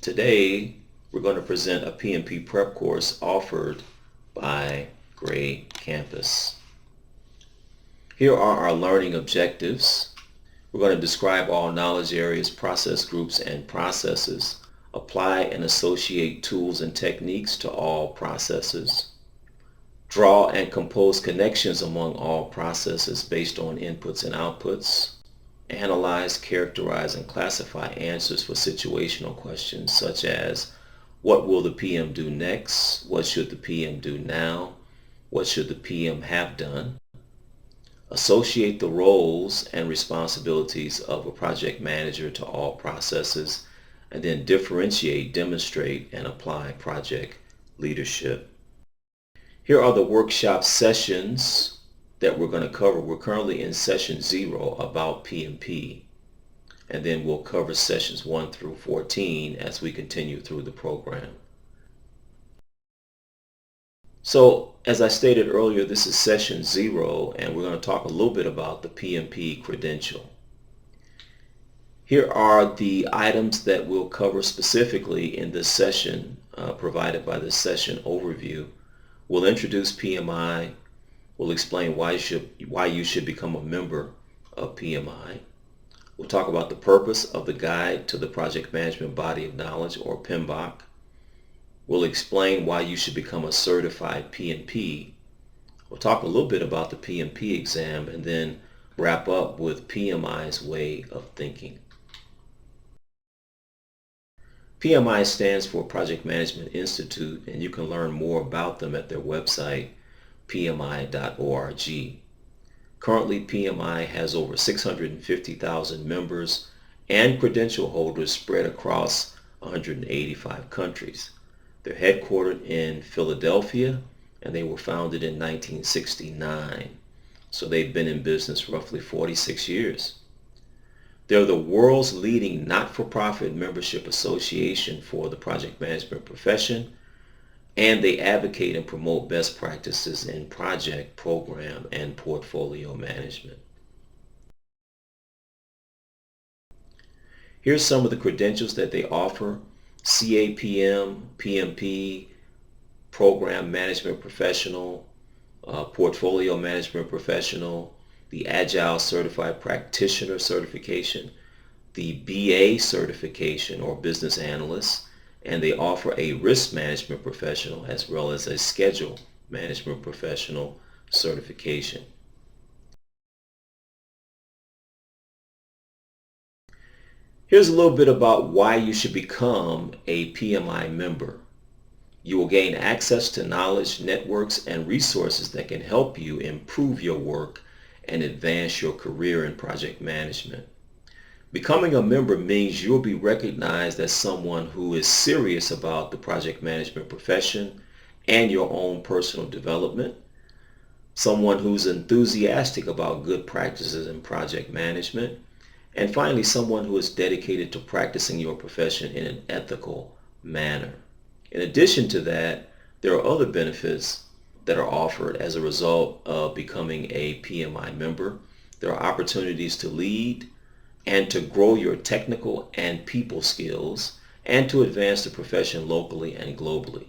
Today, we're going to present a PMP prep course offered by GreyCampus. Here are our learning objectives. We're going to describe all knowledge areas, process groups, and processes. Apply and associate tools and techniques to all processes. Draw and compose connections among all processes based on inputs and outputs. Analyze, characterize, and classify answers for situational questions such as what will the PM do next? What should the PM do now? What should the PM have done? Associate the roles and responsibilities of a project manager to all processes, and then differentiate, demonstrate, and apply project leadership. Here are the workshop sessions that we're going to cover. We're currently in session 0, About PMP, and then we'll cover sessions 1 through 14 as we continue through the program. So as I stated earlier, this is session 0, and we're going to talk a little bit about the PMP credential. Here are the items that we'll cover specifically in this session provided by the session overview. We'll introduce PMI. We'll explain why you should become a member of PMI. We'll talk about the purpose of the Guide to the Project Management Body of Knowledge, or PMBOK. We'll explain why you should become a certified PMP. We'll talk a little bit about the PMP exam, and then wrap up with PMI's way of thinking. PMI stands for Project Management Institute, and you can learn more about them at their website, pmi.org. Currently, PMI has over 650,000 members and credential holders spread across 185 countries. They're headquartered in Philadelphia, and they were founded in 1969. So they've been in business roughly 46 years. They're the world's leading not-for-profit membership association for the project management profession, and they advocate and promote best practices in project, program, and portfolio management. Here's some of the credentials that they offer: CAPM, PMP, Program Management Professional, Portfolio Management Professional, the Agile Certified Practitioner certification, the BA certification or Business Analyst, and they offer a Risk Management Professional as well as a Schedule Management Professional certification. Here's a little bit about why you should become a PMI member. You will gain access to knowledge, networks, and resources that can help you improve your work and advance your career in project management. Becoming a member means you'll be recognized as someone who is serious about the project management profession and your own personal development, someone who's enthusiastic about good practices in project management, and finally, someone who is dedicated to practicing your profession in an ethical manner. In addition to that, there are other benefits that are offered as a result of becoming a PMI member. There are opportunities to lead and to grow your technical and people skills, and to advance the profession locally and globally.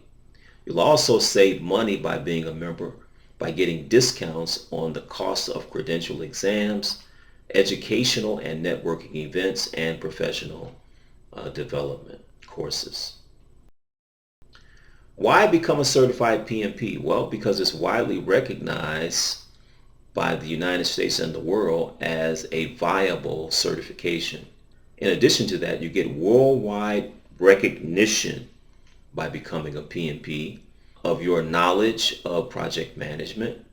You'll also save money by being a member by getting discounts on the cost of credential exams, educational and networking events, and professional development courses. Why become a certified PMP? Well, because it's widely recognized by the United States and the world as a viable certification. In addition to that, you get worldwide recognition by becoming a PMP of your knowledge of project management.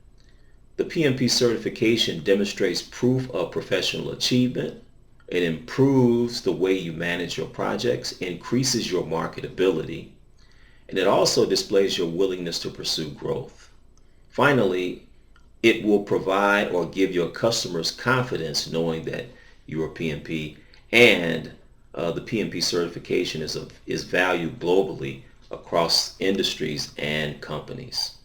The PMP certification demonstrates proof of professional achievement. It improves the way you manage your projects, increases your marketability, and it also displays your willingness to pursue growth. Finally, it will provide or give your customers confidence knowing that you're a PMP, and the PMP certification is valued globally across industries and companies.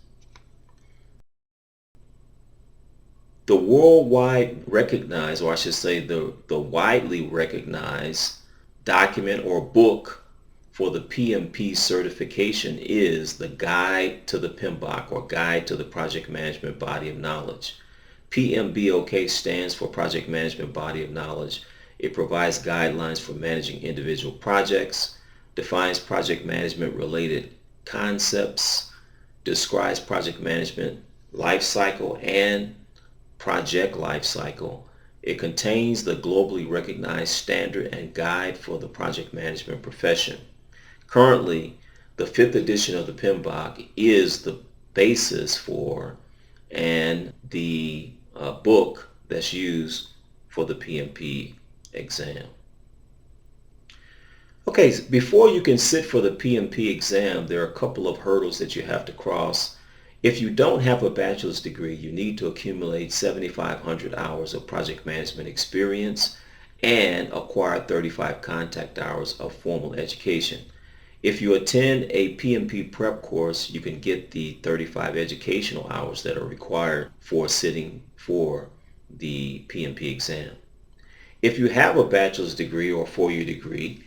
The worldwide recognized, or I should say the widely recognized document or book for the PMP certification is the Guide to the PMBOK, or Guide to the Project Management Body of Knowledge. PMBOK stands for Project Management Body of Knowledge. It provides guidelines for managing individual projects, defines project management related concepts, describes project management life cycle and project life cycle. It contains the globally recognized standard and guide for the project management profession. Currently, the 5th edition of the PMBOK is the basis for and the book that's used for the PMP exam. Okay, before you can sit for the PMP exam, there are a couple of hurdles that you have to cross. If you don't have a bachelor's degree, you need to accumulate 7,500 hours of project management experience and acquire 35 contact hours of formal education. If you attend a PMP prep course, you can get the 35 educational hours that are required for sitting for the PMP exam. If you have a bachelor's degree or four-year degree,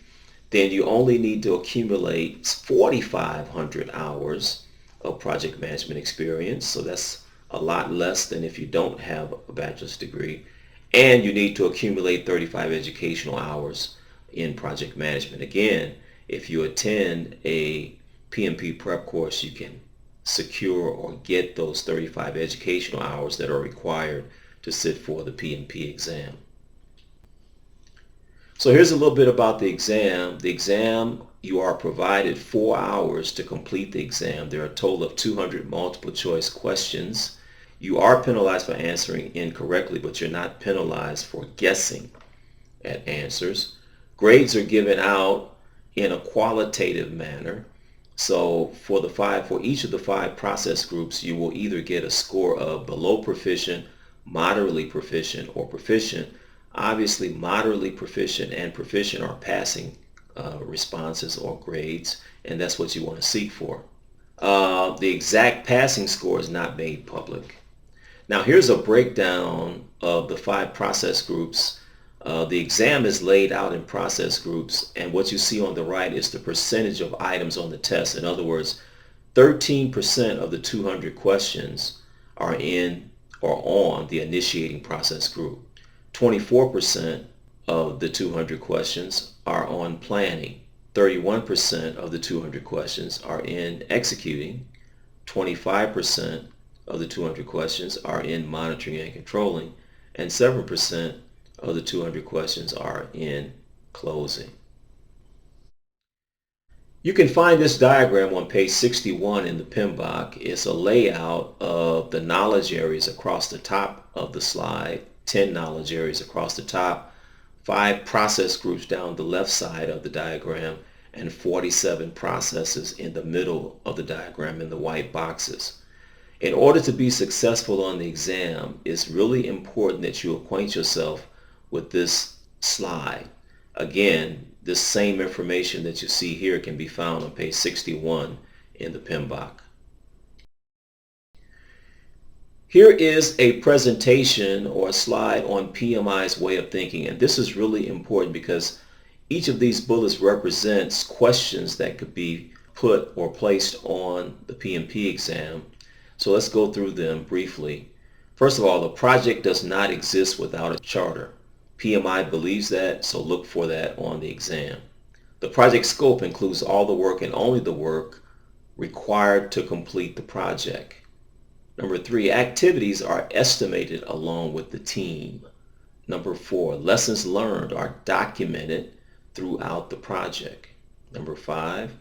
then you only need to accumulate 4,500 hours of project management experience. So that's a lot less than if you don't have a bachelor's degree. And you need to accumulate 35 educational hours in project management. Again, if you attend a PMP prep course, you can secure or get those 35 educational hours that are required to sit for the PMP exam. So here's a little bit about the exam. The exam, you are provided 4 hours to complete the exam. There are a total of 200 multiple choice questions. You are penalized for answering incorrectly, but you're not penalized for guessing at answers. Grades are given out in a qualitative manner. So for each of the 5 process groups, you will either get a score of below proficient, moderately proficient, or proficient. Obviously, moderately proficient and proficient are passing responses or grades, and that's what you want to seek for. The exact passing score is not made public. Now here's a breakdown of the 5 process groups. The exam is laid out in process groups, and what you see on the right is the percentage of items on the test. In other words, 13% of the 200 questions are in or on the initiating process group. 24% of the 200 questions are on planning. 31% of the 200 questions are in executing. 25% of the 200 questions are in monitoring and controlling. And 7% of the 200 questions are in closing. You can find this diagram on page 61 in the PMBOK. It's a layout of the knowledge areas across the top of the slide. 10 knowledge areas across the top, 5 process groups down the left side of the diagram, and 47 processes in the middle of the diagram in the white boxes. In order to be successful on the exam, it's really important that you acquaint yourself with this slide. Again, this same information that you see here can be found on page 61 in the PMBOK. Here is a presentation or a slide on PMI's way of thinking, and this is really important because each of these bullets represents questions that could be put or placed on the PMP exam. So let's go through them briefly. First of all, the project does not exist without a charter. PMI believes that, so look for that on the exam. The project scope includes all the work and only the work required to complete the project. Number 3, activities are estimated along with the team. Number 4, lessons learned are documented throughout the project. Number 5,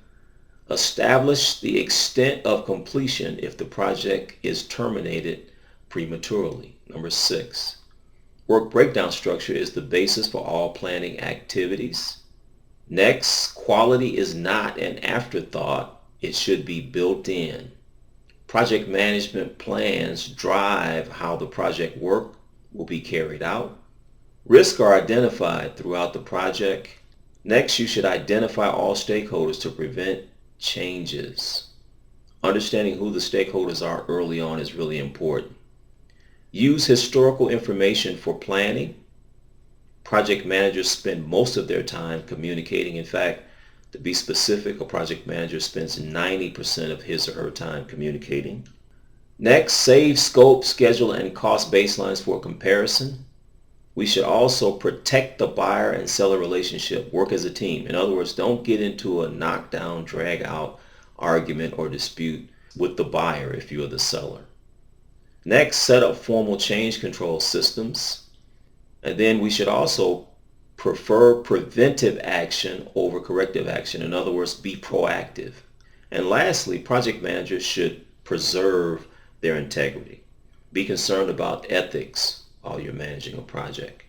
establish the extent of completion if the project is terminated prematurely. Number 6, work breakdown structure is the basis for all planning activities. Next, quality is not an afterthought. It should be built in. Project management plans drive how the project work will be carried out. Risks are identified throughout the project. Next, you should identify all stakeholders to prevent changes. Understanding who the stakeholders are early on is really important. Use historical information for planning. Project managers spend most of their time communicating. In fact, To be specific, a project manager spends 90% of his or her time communicating. Next, save scope, schedule, and cost baselines for comparison. We should also protect the buyer and seller relationship, work as a team. In other words, don't get into a knockdown, drag out argument or dispute with the buyer if you're the seller. Next, set up formal change control systems. And then we should also prefer preventive action over corrective action. In other words, be proactive. And lastly, project managers should preserve their integrity. Be concerned about ethics while you're managing a project.